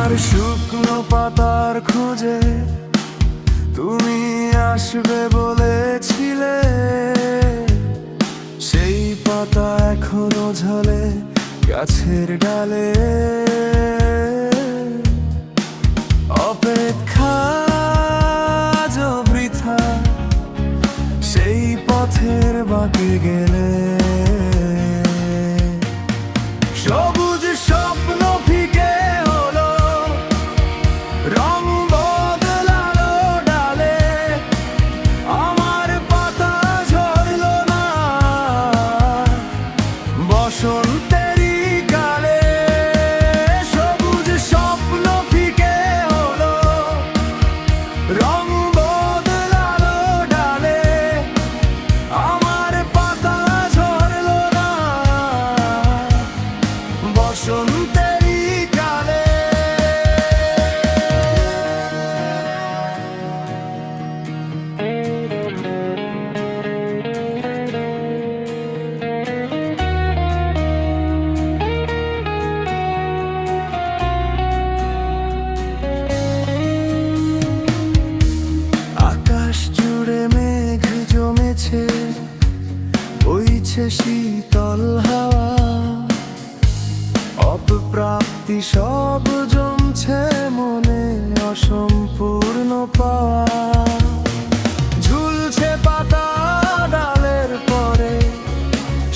তোমার শুকনো পাতার খোঁজে তুমি আসবে বলেছিলে, সেই পাতা এখনো ঝলে গাছের ডালে। অপেক্ষা আজ বৃথা, সেই পথের বাঁকে গেলে সবুজ স্বপ্ন ফিকে হলো, রং বদলালো ডালে। আমার পাতা ঝরলো না বসন্তেরই কালে। সবুজ স্বপ্ন ফিকে হলো, রং বদলালো ডালে। আমার পাতা ঝরলো না বসন্তেরই কালে। আকাশ জুড়ে মেঘ জমেছে, বইছে শীতল হাওয়া। অপ্রাপ্তি সব জমছে মনে, অসম্পূর্ণ পাওয়া। ঝুলছে পাতা ডালের পরে,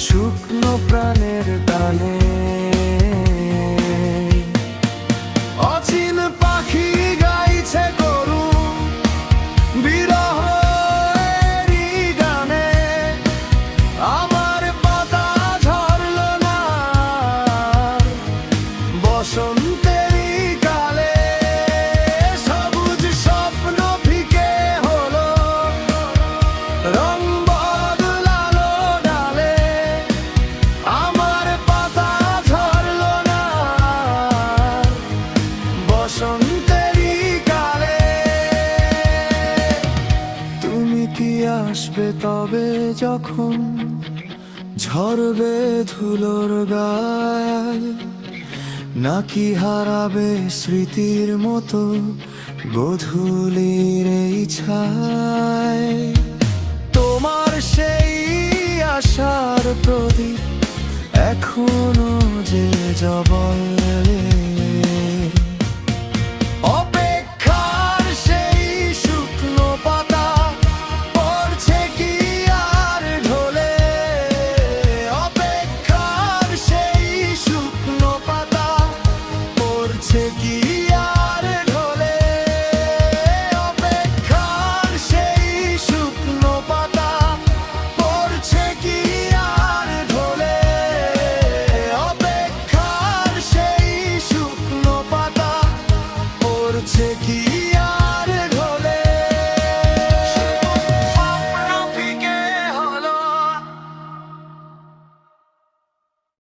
শুকনো প্রাণের টানে। অচিন পাখি গাইছে করুণ বিরহেরই গানে। আমার পাতা ঝরলো না বসন্তেরই কালে। সবুজ স্বপ্ন ফিকে হলো, রং বদলালো ডালে। আমার পাতা ঝরলো না বসন্তেরই কালে। তুমি কি আসবে তবে যখন ঝরবে ধুলোর গায়, নাকি হারাবে স্মৃতির মতো গোধূলির এই ছায়? তোমার সেই আশার প্রদীপ এখনো যে জ্বলে। অপেক্ষার সেই শুকনো পাতা পড়ছে কি আর ঢলে। অপেক্ষার সেই শুকনো পাতা পড়ছে কি আর ঢলে। অপেক্ষার সেই শুকনো পাতা পড়ছে কি আর ঢলে। অপেক্ষার সেই শুকনো পাতা পড়ছে কি